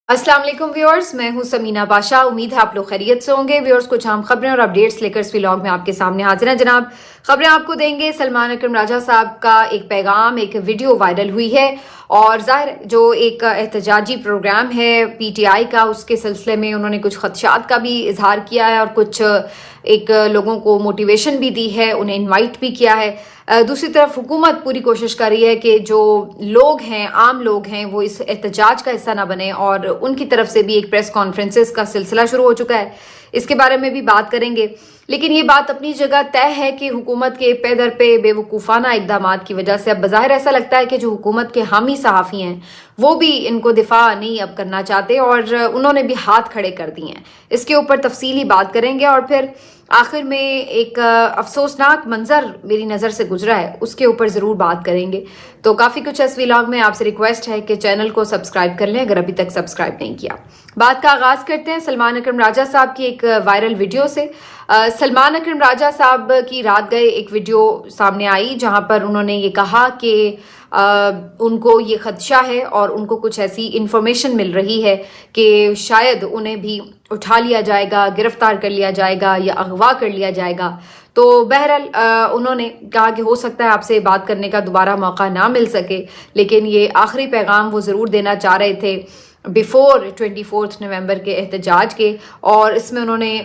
अस्सलाम वालेकुम व्यूअर्स, मैं हूं समीना बादशाह। उम्मीद है आप लोग खैरियत से होंगे। व्यूअर्स, कुछ अहम खबरें और अपडेट्स लेकर इस व्लॉग में आपके सामने हाजिर हैं जनाब। खबरें आपको देंगे सलमान अकरम राजा साहब का एक पैगाम, एक वीडियो वायरल हुई है और ज़ाहिर जो एक एहतजाजी प्रोग्राम है पीटीआई का, उसके सिलसिले में उन्होंने कुछ खदशात का भी इजहार किया है और कुछ एक लोगों को मोटिवेशन भी दी है, उन्हें इनवाइट भी किया है। दूसरी तरफ हुकूमत पूरी कोशिश कर रही है कि जो लोग हैं, आम लोग हैं, वो इस एहतजाज का हिस्सा ना बने और उनकी तरफ से भी एक प्रेस कॉन्फ्रेंसेस का सिलसिला शुरू हो चुका है। इसके बारे में भी बात करेंगे। लेकिन ये बात अपनी जगह तय है कि हुकूमत के पे दर पे बेवकूफ़ाना इक़दामात की वजह से अब बज़ाहिर ऐसा लगता है कि जो हुकूमत के हामी सहाफ़ी हैं वो भी इनको दिफा नहीं अब करना चाहते और उन्होंने भी हाथ खड़े कर दिए हैं। इसके ऊपर तफसीली बात करेंगे और फिर आखिर में एक अफसोसनाक मंजर मेरी नज़र से गुजरा है, उसके ऊपर ज़रूर बात करेंगे। तो काफ़ी कुछ इस व्लॉग में। आपसे रिक्वेस्ट है कि चैनल को सब्सक्राइब कर लें अगर अभी तक सब्सक्राइब नहीं किया। बात का आगाज़ करते हैं सलमान अकरम राजा साहब की एक वायरल वीडियो से। सलमान अकरम राजा साहब की रात गए एक वीडियो सामने आई जहां पर उन्होंने ये कहा कि उनको ये खदशा है और उनको कुछ ऐसी इंफॉर्मेशन मिल रही है कि शायद उन्हें भी उठा लिया जाएगा, गिरफ्तार कर लिया जाएगा या अगवा कर लिया जाएगा। तो बहरहाल उन्होंने कहा कि हो सकता है आपसे बात करने का दोबारा मौका ना मिल सके, लेकिन ये आखिरी पैगाम वो ज़रूर देना चाह रहे थे बिफोर 24 नवंबर के एहतजाज के। और इसमें उन्होंने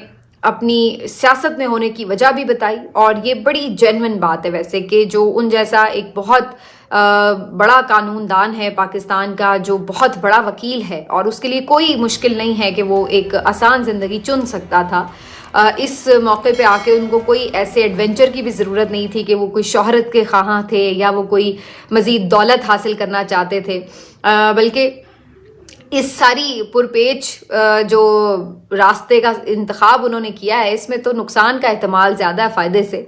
अपनी सियासत में होने की वजह भी बताई और ये बड़ी जेन्युइन बात है वैसे कि जो उन जैसा एक बहुत बड़ा कानूनदान है पाकिस्तान का, जो बहुत बड़ा वकील है और उसके लिए कोई मुश्किल नहीं है कि वो एक आसान ज़िंदगी चुन सकता था। इस मौके पे आके उनको कोई ऐसे एडवेंचर की भी ज़रूरत नहीं थी कि वो कोई शोहरत के ख्वाहां थे या वो कोई मज़ीद दौलत हासिल करना चाहते थे, बल्कि इस सारी पुरपेच जो रास्ते का इंतखाब उन्होंने किया है इसमें तो नुकसान का एहतमाल ज़्यादा है फ़ायदे से।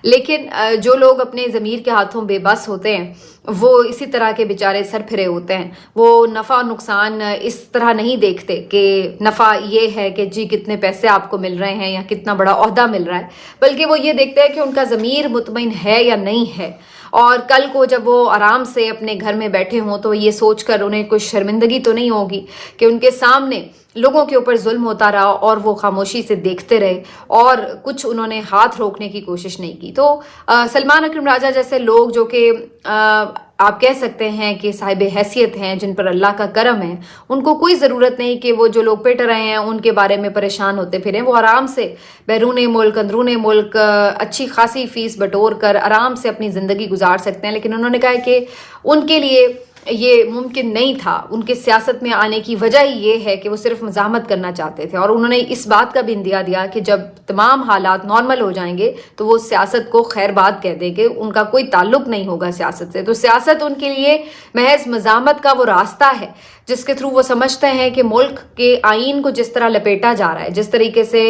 लेकिन जो लोग अपने ज़मीर के हाथों बेबस होते हैं वो इसी तरह के बेचारे सरफिरे होते हैं। वो नफ़ा और नुकसान इस तरह नहीं देखते कि नफ़ा ये है कि जी कितने पैसे आपको मिल रहे हैं या कितना बड़ा ओहदा मिल रहा है, बल्कि वो ये देखते हैं कि उनका ज़मीर मुतमईन है या नहीं है। और कल को जब वो आराम से अपने घर में बैठे हों तो ये सोचकर उन्हें कोई शर्मिंदगी तो नहीं होगी कि उनके सामने लोगों के ऊपर जुल्म होता रहा और वो खामोशी से देखते रहे और कुछ उन्होंने हाथ रोकने की कोशिश नहीं की। तो सलमान अकरम राजा जैसे लोग जो कि आप कह सकते हैं कि साहिब हैसियत हैं, जिन पर अल्लाह का करम है, उनको कोई ज़रूरत नहीं कि वो जो लोग पिट रहे हैं उनके बारे में परेशान होते फिरें। वो आराम से बैरून मुल्क अंदरून मुल्क अच्छी खासी फीस बटोर कर आराम से अपनी ज़िंदगी गुजार सकते हैं। लेकिन उन्होंने कहा कि उनके लिए ये मुमकिन नहीं था। उनके सियासत में आने की वजह ही ये है कि वो सिर्फ मज़ाहमत करना चाहते थे और उन्होंने इस बात का भी इंदिया दिया कि जब तमाम हालात नॉर्मल हो जाएंगे तो वो सियासत को खैरबाद कह देंगे, उनका कोई ताल्लुक नहीं होगा सियासत से। तो सियासत उनके लिए महज मज़ाहमत का वो रास्ता है जिसके थ्रू वो समझते हैं कि मुल्क के आइन को जिस तरह लपेटा जा रहा है, जिस तरीके से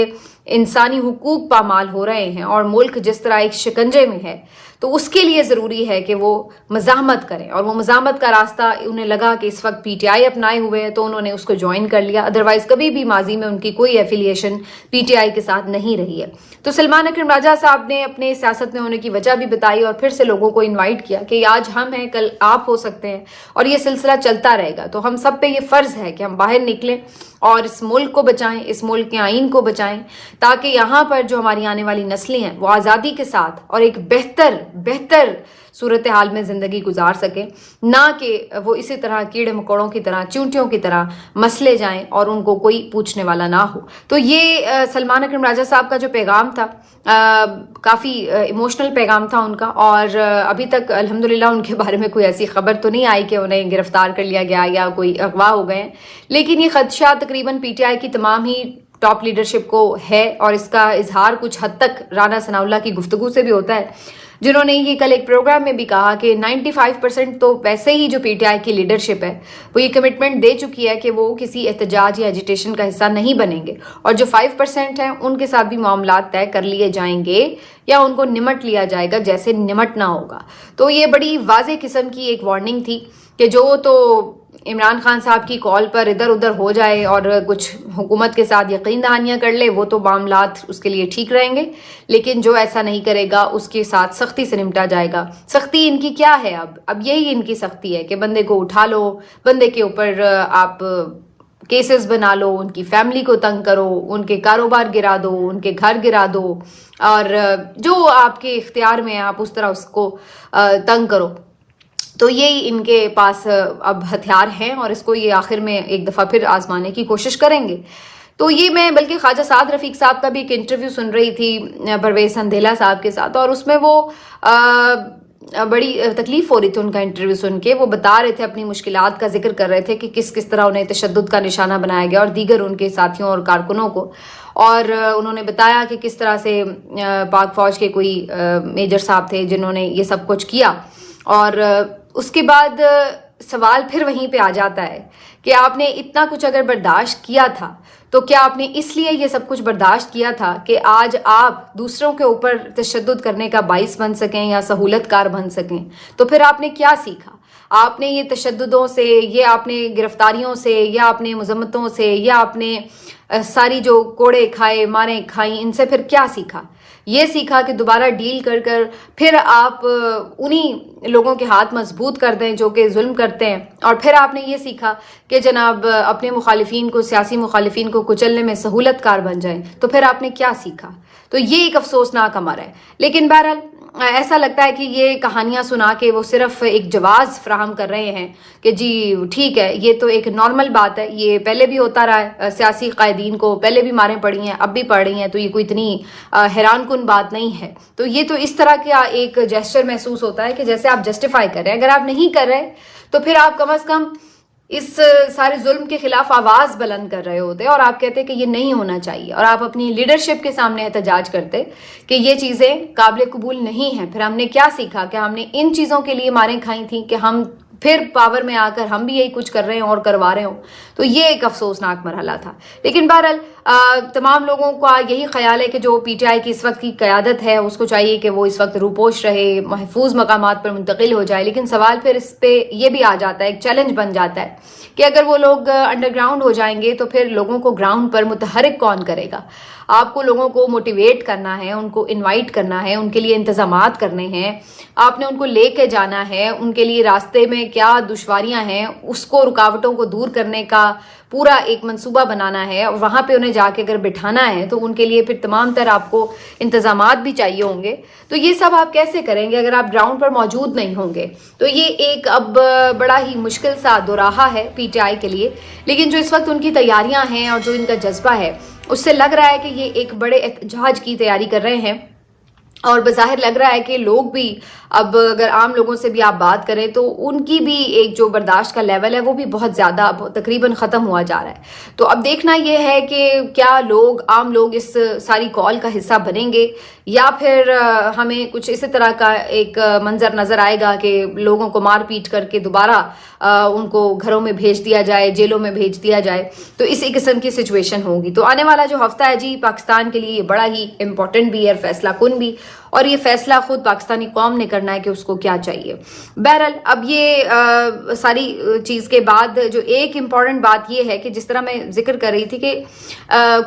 इंसानी हुकूक पामाल हो रहे हैं और मुल्क जिस तरह एक शिकंजे में है, तो उसके लिए ज़रूरी है कि वो मज़ाहमत करें। और वो मज़ाहमत का रास्ता उन्हें लगा कि इस वक्त पीटीआई अपनाए हुए है तो उन्होंने उसको ज्वाइन कर लिया। अदरवाइज़ कभी भी माजी में उनकी कोई एफिलिएशन पीटीआई के साथ नहीं रही है। तो सलमान अकरम राजा साहब ने अपने सियासत में होने की वजह भी बताई और फिर से लोगों को इन्वाइट किया कि आज हम हैं, कल आप हो सकते हैं और ये सिलसिला चलता रहेगा। तो हम सब पे ये फ़र्ज़ है कि हम बाहर निकलें और इस मुल्क को बचाएं, इस मुल्क के आइन को बचाएं, ताकि यहाँ पर जो हमारी आने वाली नस्लें हैं वो आज़ादी के साथ और एक बेहतर सूरत हाल में ज़िंदगी गुजार सकें, ना कि वो इसी तरह कीड़े मकोड़ों की तरह, चींटियों की तरह मसले जाएं और उनको कोई पूछने वाला ना हो। तो ये सलमान अकरम राजा साहब का जो पैगाम था काफ़ी इमोशनल पैगाम था उनका। और अभी तक अल्हम्दुलिल्लाह उनके बारे में कोई ऐसी खबर तो नहीं आई कि उन्हें गिरफ्तार कर लिया गया या कोई अगवा हो गए। लेकिन ये खदशा तकरीबन पीटीआई की तमाम ही टॉप लीडरशिप को है और इसका इजहार कुछ हद तक राना सनाउल्लाह की गुफ्तगू से भी होता है, जिन्होंने ये कल एक प्रोग्राम में भी कहा कि 95% तो वैसे ही जो पीटीआई की लीडरशिप है वो ये कमिटमेंट दे चुकी है कि वो किसी एहतजाज या एजिटेशन का हिस्सा नहीं बनेंगे और जो 5% हैं उनके साथ भी मामला तय कर लिए जाएंगे या उनको निमट लिया जाएगा जैसे निमटना होगा। तो ये बड़ी वाज़ेह किस्म की एक वार्निंग थी कि जो तो इमरान खान साहब की कॉल पर इधर उधर हो जाए और कुछ हुकूमत के साथ यकीन दहानियाँ कर ले, वो तो मामलात उसके लिए ठीक रहेंगे। लेकिन जो ऐसा नहीं करेगा उसके साथ सख्ती से निपटा जाएगा। सख्ती इनकी क्या है? अब यही इनकी सख्ती है कि बंदे को उठा लो, बंदे के ऊपर आप केसेस बना लो, उनकी फैमिली को तंग करो, उनके कारोबार गिरा दो, उनके घर गिरा दो, और जो आपके इख्तियार में है आप उस तरह उसको तंग करो। तो यही इनके पास अब हथियार हैं और इसको ये आखिर में एक दफ़ा फिर आजमाने की कोशिश करेंगे। तो ये मैं बल्कि ख्वाजा साद रफ़ीक साहब का भी एक इंटरव्यू सुन रही थी परवेज़ संधेला साहब के साथ, और उसमें वो बड़ी तकलीफ़ हो रही थी उनका इंटरव्यू सुन के। वो बता रहे थे, अपनी मुश्किलात का जिक्र कर रहे थे कि किस किस तरह उन्हें तशद्दुद का निशाना बनाया गया और दीगर उनके साथियों और कारकुनों को। और उन्होंने बताया कि किस तरह से पाक फ़ौज के कोई मेजर साहब थे जिन्होंने ये सब कुछ किया। और उसके बाद सवाल फिर वहीं पे आ जाता है कि आपने इतना कुछ अगर बर्दाश्त किया था तो क्या आपने इसलिए ये सब कुछ बर्दाश्त किया था कि आज आप दूसरों के ऊपर तशद्दुद करने का बाइस बन सकें या सहूलतकार बन सकें? तो फिर आपने क्या सीखा? आपने ये तशद्दुदों से, ये आपने गिरफ्तारियों से, या आपने मुज़म्मतों से, या आपने सारी जो कोड़े खाए मारें खाई, इनसे फिर क्या सीखा? ये सीखा कि दोबारा डील कर कर फिर आप उन्हीं लोगों के हाथ मजबूत कर दें जो कि जुल्म करते हैं। और फिर आपने ये सीखा कि जनाब अपने मुखालिफिन को, सियासी मुखालिफिन को कुचलने में सहूलतकार बन जाएं। तो फिर आपने क्या सीखा? तो ये एक अफसोसनाक अमर है। लेकिन बहरहाल ऐसा लगता है कि ये कहानियाँ सुना के वो सिर्फ एक जवाज़ फ्राहम कर रहे हैं कि जी ठीक है, ये तो एक नॉर्मल बात है, ये पहले भी होता रहा है, सियासी कायदीन को पहले भी मारें पड़ी हैं, अब भी पड़ रही हैं, तो ये कोई इतनी हैरान कुन बात नहीं है। तो ये तो इस तरह का एक जेस्चर महसूस होता है कि जैसे आप जस्टिफाई कर रहे हैं। अगर आप नहीं कर रहे तो फिर आप कम अज़ कम इस सारे जुल्म के खिलाफ आवाज़ बुलंद कर रहे होते और आप कहते कि ये नहीं होना चाहिए, और आप अपनी लीडरशिप के सामने एहतजाज करते कि ये चीज़ें काबिल कबूल नहीं हैं। फिर हमने क्या सीखा? कि हमने इन चीज़ों के लिए मारें खाई थी कि हम फिर पावर में आकर हम भी यही कुछ कर रहे हैं और करवा रहे हो। तो ये एक अफसोसनाक मरहला था। लेकिन बहरहाल तमाम लोगों का यही ख्याल है कि जो पीटीआई की इस वक्त की क़यादत है उसको चाहिए कि वो इस वक्त रूपोश रहे, महफूज मकामात पर मुंतकिल हो जाए। लेकिन सवाल फिर इस पे ये भी आ जाता है, एक चैलेंज बन जाता है कि अगर वो लोग अंडरग्राउंड हो जाएंगे तो फिर लोगों को ग्राउंड पर मुतहरिक कौन करेगा? आपको लोगों को मोटिवेट करना है, उनको इनवाइट करना है, उनके लिए इंतज़ामात करने हैं, आपने उनको लेके जाना है, उनके लिए रास्ते में क्या दुश्वारियां हैं उसको, रुकावटों को दूर करने का पूरा एक मंसूबा बनाना है, और वहाँ पे उन्हें जाके अगर बिठाना है तो उनके लिए फिर तमाम तरह आपको इंतज़ामात भी चाहिए होंगे। तो ये सब आप कैसे करेंगे अगर आप ग्राउंड पर मौजूद नहीं होंगे? तो ये एक अब बड़ा ही मुश्किल सा दोराहा है पीटीआई के लिए। लेकिन जो इस वक्त उनकी तैयारियां हैं और जो इनका जज्बा है, उससे लग रहा है कि ये एक बड़े एहतजाज की तैयारी कर रहे हैं। और बज़ाहिर लग रहा है कि लोग भी, अब अगर आम लोगों से भी आप बात करें तो उनकी भी एक जो बर्दाश्त का लेवल है वो भी बहुत ज़्यादा अब तकरीबन ख़त्म हुआ जा रहा है। तो अब देखना ये है कि क्या लोग, आम लोग इस सारी कॉल का हिस्सा बनेंगे, या फिर हमें कुछ इसी तरह का एक मंजर नज़र आएगा कि लोगों को मार पीट करके दोबारा उनको घरों में भेज दिया जाए, जेलों में भेज दिया जाए। तो इसी किस्म की सिचुएशन होगी। तो आने वाला जो हफ्ता है जी पाकिस्तान के लिए ये बड़ा ही इम्पोर्टेंट भी है, फैसला कुन भी, और ये फैसला खुद पाकिस्तानी कौम ने करना है कि उसको क्या चाहिए। बहरहाल अब ये सारी चीज़ के बाद जो एक इम्पॉर्टेंट बात ये है कि जिस तरह मैं जिक्र कर रही थी कि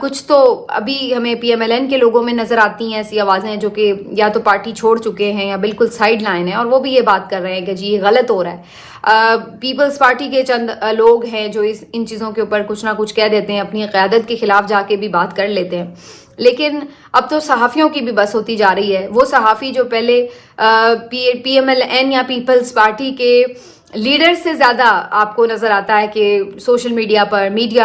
कुछ तो अभी हमें PMLN के लोगों में नज़र आती हैं ऐसी आवाज़ें जो कि या तो पार्टी छोड़ चुके हैं या बिल्कुल साइड लाइन है, और वो भी ये बात कर रहे हैं कि जी ये गलत हो रहा है। पीपल्स पार्टी के चंद लोग हैं जो इन चीज़ों के ऊपर कुछ ना कुछ कह देते हैं, अपनी क़यादत के खिलाफ जाके भी बात कर लेते हैं। लेकिन अब तो सहाफ़ियों की भी बस होती जा रही है। वो सहाफ़ी जो पहले PMLN या पीपल्स पार्टी के लीडर से ज़्यादा आपको नज़र आता है कि सोशल मीडिया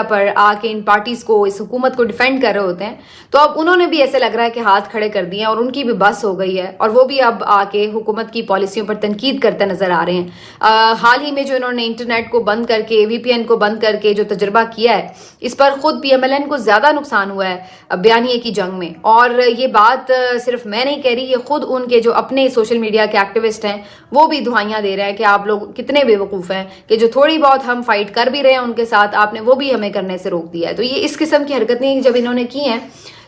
पर आके इन पार्टीज़ को, इस हुकूमत को डिफेंड कर रहे होते हैं, तो अब उन्होंने भी ऐसे लग रहा है कि हाथ खड़े कर दिए हैं और उनकी भी बस हो गई है, और वो भी अब आके हुकूमत की पॉलिसियों पर तनकीद करते नज़र आ रहे हैं। हाल ही में जो इन्होंने इंटरनेट को बंद करके, VPN को बंद करके जो तजुर्बा किया है, इस पर खुद PMLN को ज़्यादा नुकसान हुआ है बयानिए की जंग में। और ये बात सिर्फ मैं नहीं कह रही, ये खुद उनके जो अपने सोशल मीडिया के एक्टिविस्ट हैं वो भी दुहाइयाँ दे रहे हैं कि आप लोग कितने बेवकूफ़ हैं कि जो थोड़ी बहुत हम फाइट कर भी रहे हैं उनके साथ, आपने वो भी हमें करने से रोक दिया है। तो ये इस किस्म की हरकतें जब इन्होंने की हैं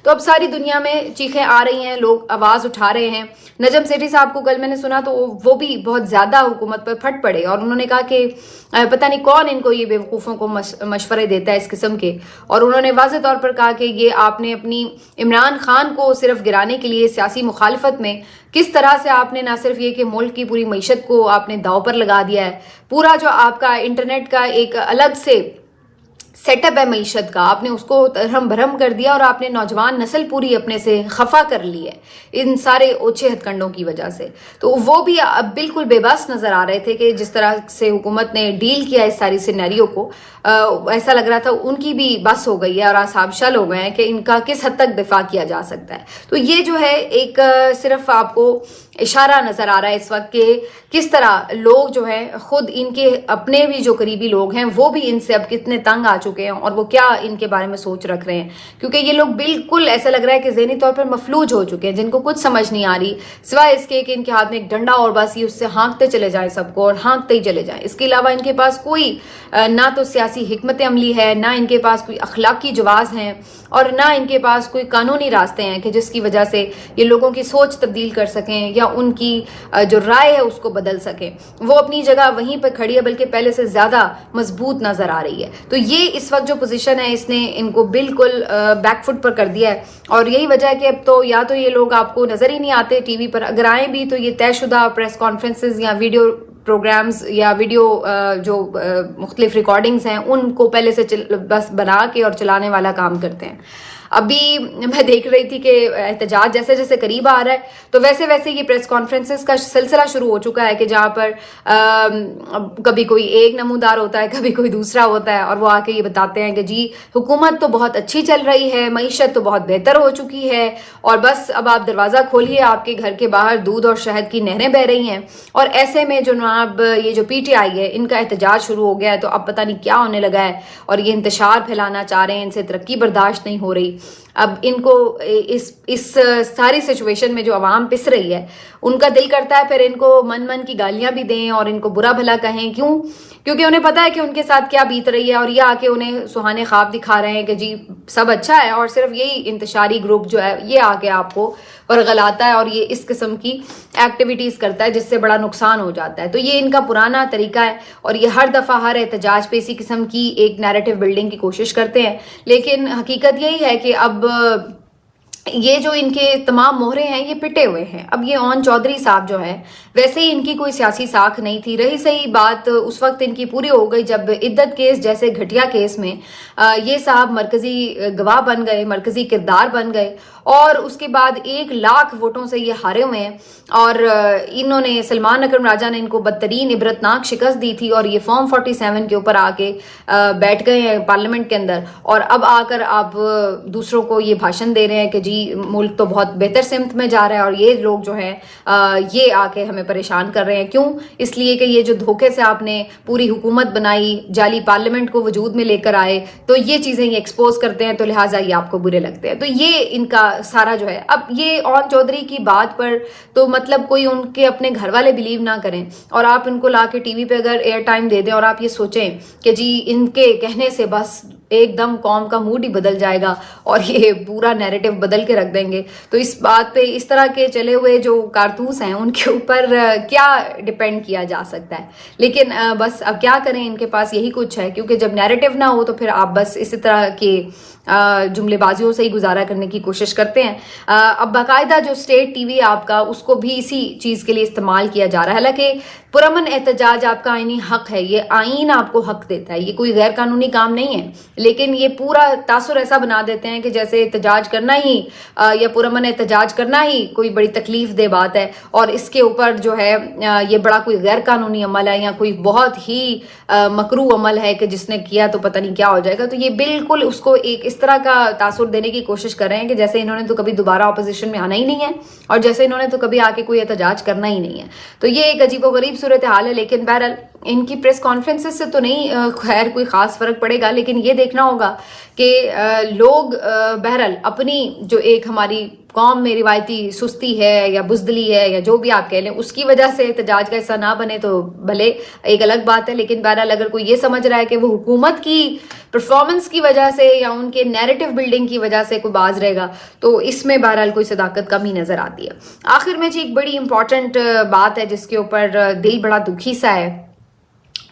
तो अब सारी दुनिया में चीखें आ रही हैं, लोग आवाज़ उठा रहे हैं। नजम सेठी साहब को कल मैंने सुना तो वो भी बहुत ज़्यादा हुकूमत पर फट पड़े और उन्होंने कहा कि पता नहीं कौन इनको ये बेवकूफ़ों को मशवरे देता है इस किस्म के। और उन्होंने वाज़ेह तौर पर कहा कि ये आपने अपनी इमरान खान को सिर्फ गिराने के लिए सियासी मुखालफत में किस तरह से आपने ना सिर्फ ये कि मुल्क की पूरी मईशत को आपने दाव पर लगा दिया है, पूरा जो आपका इंटरनेट का एक अलग से सेट अप है मीशत का, आपने उसको धर्म भरम कर दिया और आपने नौजवान नस्ल पूरी अपने से खफा कर ली है इन सारे ओछे हथकंडों की वजह से। तो वो भी अब बिल्कुल बेबस नजर आ रहे थे कि जिस तरह से हुकूमत ने डील किया इस सारी सिनेरियो को, ऐसा लग रहा था उनकी भी बस हो गई है और आसाब शल हो गए हैं कि इनका किस हद तक दिफा किया जा सकता है। तो ये जो है एक सिर्फ आपको इशारा नजर आ रहा है इस वक्त कि किस तरह लोग जो हैं खुद इनके अपने भी जो करीबी लोग हैं वो भी इनसे अब कितने तंग आ चुके हैं और वो क्या इनके बारे में सोच रख रहे हैं, क्योंकि ये लोग बिल्कुल ऐसा लग रहा है कि ज़हनी तौर पर मफलूज हो चुके हैं, जिनको कुछ समझ नहीं आ रही सिवाय इसके कि इनके हाथ में एक डंडा और बस ये उससे हाँकते चले जाएं सबको और हाँकते ही चले जाएं। इसके अलावा इनके पास कोई ना तो सियासी हिकमत अमली है, ना इनके पास कोई अखलाकी जवाज़ हैं और ना इनके पास कोई कानूनी रास्ते हैं कि जिसकी वजह से ये लोगों की सोच तब्दील कर सकें या उनकी जो राय है उसको बदल सकें। वो अपनी जगह वहीं पर खड़ी है, बल्कि पहले से ज़्यादा मजबूत नज़र आ रही है। तो ये इस वक्त जो पोजीशन है इसने इनको बिल्कुल बैकफुट पर कर दिया है और यही वजह है कि अब तो या तो ये लोग आपको नज़र ही नहीं आते टीवी पर, अगर आए भी तो ये तयशुदा प्रेस कॉन्फ्रेंसेस या वीडियो प्रोग्राम्स या वीडियो जो मुख्तलिफ रिकॉर्डिंग्स हैं उनको पहले से बस बना के और चलाने वाला काम करते हैं। अभी मैं देख रही थी कि एहतजाज जैसे जैसे करीब आ रहा है तो वैसे वैसे ये प्रेस कॉन्फ्रेंसेस का सिलसिला शुरू हो चुका है कि जहाँ पर कभी कोई एक नमूदार होता है, कभी कोई दूसरा होता है और वो आके ये बताते हैं कि जी हुकूमत तो बहुत अच्छी चल रही है, मईशत तो बहुत बेहतर हो चुकी है और बस अब आप दरवाज़ा खोलिए आपके घर के बाहर दूध और शहद की नहरें बह रही हैं। और ऐसे में जनाब ये जो PTI है इनका एहतजाज शुरू हो गया है, तो अब पता नहीं क्या होने लगा है और ये इंतशार फैलाना चाह रहे हैं, इनसे तरक्की बर्दाश्त नहीं हो रही। अब इनको इस सारी सिचुएशन में जो आवाम पिस रही है उनका दिल करता है फिर इनको मन मन की गालियां भी दें और इनको बुरा भला कहें। क्यों? क्योंकि उन्हें पता है कि उनके साथ क्या बीत रही है और ये आके उन्हें सुहाने ख्वाब दिखा रहे हैं कि जी सब अच्छा है और सिर्फ यही इंतशारी ग्रुप जो है ये आके आपको वर्गलाता है और ये इस किस्म की एक्टिविटीज़ करता है जिससे बड़ा नुकसान हो जाता है। तो ये इनका पुराना तरीका है और ये हर दफ़ा हर एहतजाज पे इसी किस्म की एक नैरेटिव बिल्डिंग की कोशिश करते हैं। लेकिन हकीकत यही है कि अब ये जो इनके तमाम मोहरे हैं ये पिटे हुए हैं। अब ये ओन चौधरी साहब जो है वैसे ही इनकी कोई सियासी साख नहीं थी, रही सही बात उस वक्त इनकी पूरी हो गई जब इद्दत केस जैसे घटिया केस में ये साहब मरकजी गवाह बन गए, मरकजी किरदार बन गए और उसके बाद 1 लाख वोटों से ये हारे हुए हैं और इन्होंने सलमान अकरम राजा ने इनको बदतरीन इबरतनाक शिकस्त दी थी और ये फॉर्म 47 के ऊपर आके बैठ गए हैं पार्लियामेंट के अंदर और अब आकर आप दूसरों को ये भाषण दे रहे हैं कि जी मुल्क तो बहुत बेहतर सिमत में जा रहा है और ये लोग जो हैं ये आके हमें परेशान कर रहे हैं। क्यों? इसलिए कि ये जो धोखे से आपने पूरी हुकूमत बनाई, जाली पार्लियामेंट को वजूद में लेकर आए, तो ये चीज़ें ये एक्सपोज करते हैं तो लिहाजा ये आपको बुरे लगते हैं। तो ये इनका सारा जो है। अब ये ओन चौधरी की बात पर तो मतलब कोई उनके अपने घर वाले बिलीव ना करें और आप इनको ला के टीवी पे अगर एयर टाइम दे दें और आप ये सोचें कि जी इनके कहने से बस एकदम कौम का मूड ही बदल जाएगा और ये पूरा नैरेटिव बदल के रख देंगे, तो इस बात पे इस तरह के चले हुए जो कारतूस हैं उनके ऊपर क्या डिपेंड किया जा सकता है। लेकिन बस अब क्या करें, इनके पास यही कुछ है क्योंकि जब नैरेटिव ना हो तो फिर आप बस इसी तरह के जुमलेबाजियों से ही गुजारा करने की कोशिश करते हैं। अब बाकायदा जो स्टेट टीवी आपका उसको भी इसी चीज़ के लिए इस्तेमाल किया जा रहा है। हालांकि पुरअमन एहतजाज आपका आईनी हक है, ये आईन आपको हक देता है, ये कोई गैर कानूनी काम नहीं है, लेकिन ये पूरा तासुर ऐसा बना देते हैं कि जैसे एहतजाज करना ही या पुरअमन एहतजाज करना ही कोई बड़ी तकलीफ दे बात है और इसके ऊपर जो है ये बड़ा कोई गैर कानूनी अमल है या कोई बहुत ही मकरू अमल है कि जिसने किया तो पता नहीं क्या हो जाएगा। तो ये बिल्कुल उसको एक इस तरह का तासुर देने की कोशिश कर रहे हैं कि जैसे इन्होंने तो कभी दोबारा अपोजिशन में आना ही नहीं है और जैसे इन्होंने तो कभी आके कोई एहतजाज करना ही नहीं है। तो ये एक अजीबोगरीब सूरत हाल है। लेकिन बहरहाल इनकी प्रेस कॉन्फ्रेंसेस से तो नहीं खैर कोई ख़ास फ़र्क पड़ेगा, लेकिन ये देखना होगा कि लोग बहरहाल अपनी जो एक हमारी कौम में रिवायती सुस्ती है या बुजदली है या जो भी आप कह लें उसकी वजह से एहतजाज का हिस्सा ना बने तो भले एक अलग बात है। लेकिन बहरहाल अगर कोई ये समझ रहा है कि वो हुकूमत की परफॉर्मेंस की वजह से या उनके नैरेटिव बिल्डिंग की वजह से कोई बाज रहेगा तो इसमें बहरहाल कोई सदाकत कम ही नज़र आती है। आखिर में जी एक बड़ी इंपॉर्टेंट बात है जिसके ऊपर दिल बड़ा दुखी सा है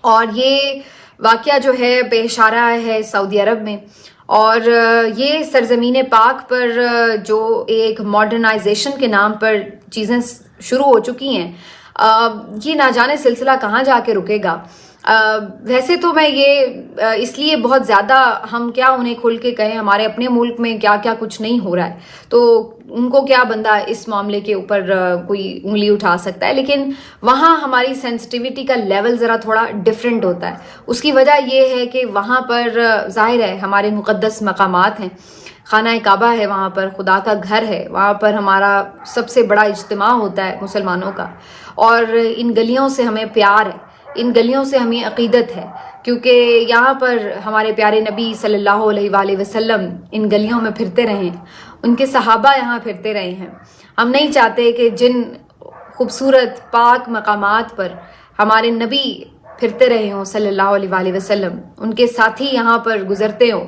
और ये वाक़या जो है पेश आ रहा है सऊदी अरब में और ये सरजमीन पाक पर जो एक मॉडर्नाइजेशन के नाम पर चीज़ें शुरू हो चुकी हैं, ये ना जाने सिलसिला कहाँ जाके रुकेगा। ویسے تو میں یہ اس لیے بہت زیادہ ہم کیا انہیں کھل کے کہیں، ہمارے اپنے ملک میں کیا کیا کچھ نہیں ہو رہا ہے تو ان کو کیا بندہ اس معاملے کے اوپر کوئی انگلی اٹھا سکتا ہے، لیکن وہاں ہماری سینسٹیوٹی کا لیول ذرا تھوڑا ڈفرینٹ ہوتا ہے۔ اس کی وجہ یہ ہے کہ وہاں پر ظاہر ہے ہمارے مقدس مقامات ہیں، خانہ کعبہ ہے، وہاں پر خدا کا گھر ہے، وہاں پر ہمارا سب سے بڑا اجتماع ہوتا ہے مسلمانوں کا، اور ان گلیوں سے ہمیں پیار ہے، ان گلیوں سے ہمیں عقیدت ہے، کیونکہ یہاں پر ہمارے پیارے نبی صلی اللہ علیہ وآلہ وسلم ان گلیوں میں پھرتے رہے ہیں، ان کے صحابہ یہاں پھرتے رہے ہیں۔ ہم نہیں چاہتے کہ جن خوبصورت پاک مقامات پر ہمارے نبی پھرتے رہے ہوں صلی اللہ علیہ وآلہ وسلم، ان کے ساتھی یہاں پر گزرتے ہوں،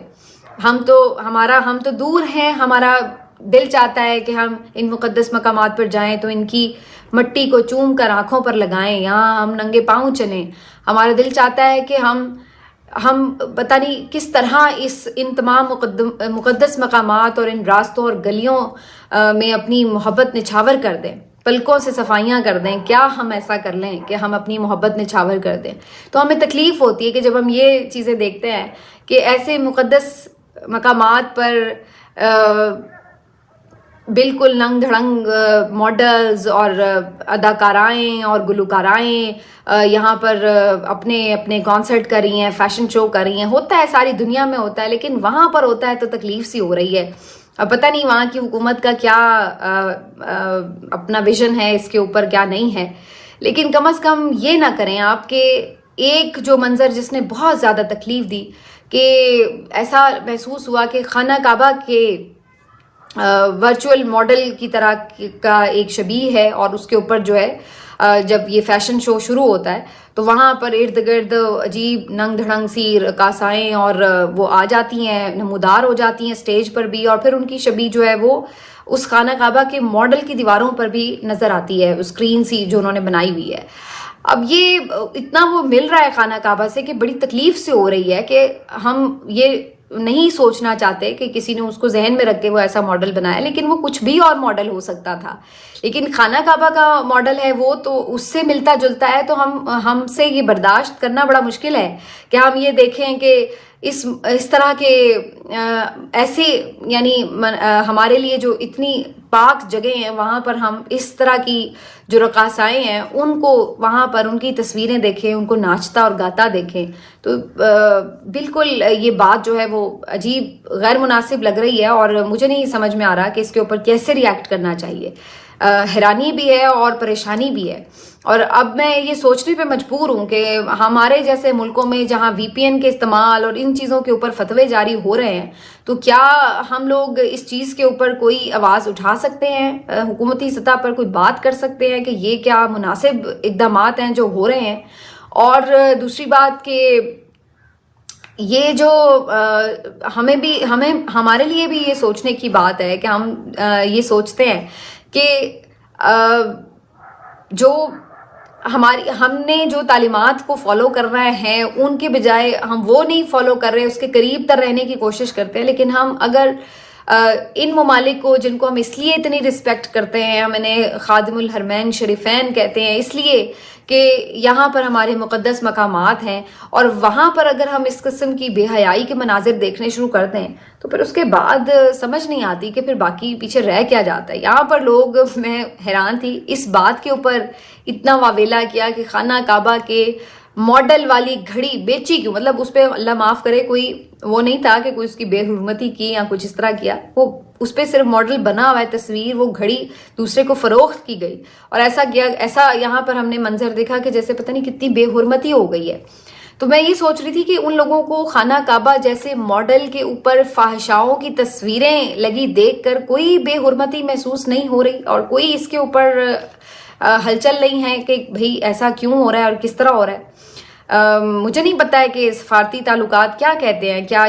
ہم تو دور ہیں، ہمارا دل چاہتا ہے کہ ہم ان مقدس مقامات پر جائیں تو ان کی مٹی کو چوم کر آنکھوں پر لگائیں، یہاں ہم ننگے پاؤں چلیں۔ ہمارا دل چاہتا ہے کہ ہم پتہ نہیں کس طرح ان تمام مقدس مقامات اور ان راستوں اور گلیوں میں اپنی محبت نچھاور کر دیں، پلکوں سے صفائیاں کر دیں۔ کیا ہم ایسا کر لیں کہ ہم اپنی محبت نچھاور کر دیں؟ تو ہمیں تکلیف ہوتی ہے کہ جب ہم یہ چیزیں دیکھتے ہیں کہ ایسے مقدس مقامات پر بالکل ننگ دھڑنگ ماڈلز اور اداکارائیں اور گلوکارائیں یہاں پر اپنے کانسرٹ کر رہی ہیں، فیشن شو کر رہی ہیں۔ ہوتا ہے، ساری دنیا میں ہوتا ہے، لیکن وہاں پر ہوتا ہے تو تکلیف سی ہو رہی ہے۔ اب پتہ نہیں وہاں کی حکومت کا کیا اپنا ویژن ہے اس کے اوپر، کیا نہیں ہے، لیکن کم از کم یہ نہ کریں آپ کہ ایک جو منظر جس نے بہت زیادہ تکلیف دی کہ ایسا محسوس ہوا کہ خانہ کعبہ کے ورچوئل ماڈل کی طرح کا ایک شبیہ ہے، اور اس کے اوپر جو ہے جب یہ فیشن شو شروع ہوتا ہے تو وہاں پر ارد گرد عجیب ننگ دھڑنگ سی رقاصائیں اور وہ آ جاتی ہیں، نمودار ہو جاتی ہیں اسٹیج پر بھی، اور پھر ان کی شبیہ جو ہے وہ اس خانہ کعبہ کے ماڈل کی دیواروں پر بھی نظر آتی ہے، اسکرین سی جو انہوں نے بنائی ہوئی ہے۔ اب یہ اتنا وہ مل رہا ہے خانہ کعبہ سے کہ بڑی تکلیف سے ہو رہی ہے کہ ہم یہ نہیں سوچنا چاہتے کہ کسی نے اس کو ذہن میں رکھ کے وہ ایسا ماڈل بنایا، لیکن وہ کچھ بھی اور ماڈل ہو سکتا تھا، لیکن خانہ کعبہ کا ماڈل ہے وہ تو اس سے ملتا جلتا ہے، تو ہم سے یہ برداشت کرنا بڑا مشکل ہے کہ ہم یہ دیکھیں کہ اس طرح کے ایسے یعنی ہمارے لیے جو اتنی پاک جگہ ہیں وہاں پر ہم اس طرح کی جو رقاصائیں ہیں ان کو وہاں پر ان کی تصویریں دیکھیں، ان کو ناچتا اور گاتا دیکھیں، تو بالکل یہ بات جو ہے وہ عجیب غیر مناسب لگ رہی ہے، اور مجھے نہیں سمجھ میں آ رہا کہ اس کے اوپر کیسے ریئیکٹ کرنا چاہیے۔ حیرانی بھی ہے اور پریشانی بھی ہے، اور اب میں یہ سوچنے پہ مجبور ہوں کہ ہمارے جیسے ملکوں میں جہاں وی پی این کے استعمال اور ان چیزوں کے اوپر فتوے جاری ہو رہے ہیں، تو کیا ہم لوگ اس چیز کے اوپر کوئی آواز اٹھا سکتے ہیں، حکومتی سطح پر کوئی بات کر سکتے ہیں کہ یہ کیا مناسب اقدامات ہیں جو ہو رہے ہیں؟ اور دوسری بات کہ یہ جو ہمارے لیے بھی یہ سوچنے کی بات ہے کہ ہم یہ سوچتے ہیں کہ جو ہم نے جو تعلیمات کو فالو کر رہے ہیں ان کے بجائے ہم وہ نہیں فالو کر رہے، اس کے قریب تر رہنے کی کوشش کرتے ہیں، لیکن ہم اگر ان ممالک کو جن کو ہم اس لیے اتنی رسپیکٹ کرتے ہیں، ہم انہیں خادم الحرمین شریفین کہتے ہیں اس لیے کہ یہاں پر ہمارے مقدس مقامات ہیں، اور وہاں پر اگر ہم اس قسم کی بے حیائی کے مناظر دیکھنے شروع کر دیں تو پھر اس کے بعد سمجھ نہیں آتی کہ پھر باقی پیچھے رہ کیا جاتا ہے۔ یہاں پر لوگ، میں حیران تھی اس بات کے اوپر اتنا واویلا کیا کہ خانہ کعبہ کے ماڈل والی گھڑی بیچی کیوں، مطلب اس پہ اللہ معاف کرے کوئی وہ نہیں تھا کہ کوئی اس کی بے حرمتی کی یا کچھ اس طرح کیا، وہ اس پہ صرف ماڈل بنا ہوا ہے تصویر، وہ گھڑی دوسرے کو فروخت کی گئی، اور ایسا یہاں پر ہم نے منظر دیکھا کہ جیسے پتہ نہیں کتنی بے حرمتی ہو گئی ہے۔ تو میں یہ سوچ رہی تھی کہ ان لوگوں کو خانہ کعبہ جیسے ماڈل کے اوپر فاحشاؤں کی تصویریں لگی دیکھ کر کوئی بے حرمتی محسوس نہیں ہو رہی، اور کوئی اس کے اوپر ہلچل نہیں ہے کہ بھئی ایسا کیوں ہو رہا ہے اور کس طرح ہو رہا ہے۔ مجھے نہیں پتا ہے کہ سفارتی تعلقات کیا کہتے ہیں، کیا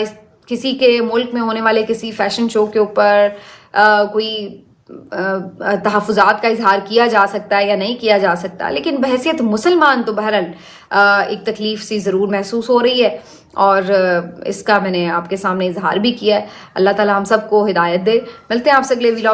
کسی کے ملک میں ہونے والے کسی فیشن شو کے اوپر کوئی تحفظات کا اظہار کیا جا سکتا ہے یا نہیں کیا جا سکتا، لیکن بحیثیت مسلمان تو بہرحال ایک تکلیف سی ضرور محسوس ہو رہی ہے، اور اس کا میں نے آپ کے سامنے اظہار بھی کیا ہے۔ اللہ تعالی ہم سب کو ہدایت دے۔ ملتے ہیں آپ سے اگلے ویلاگ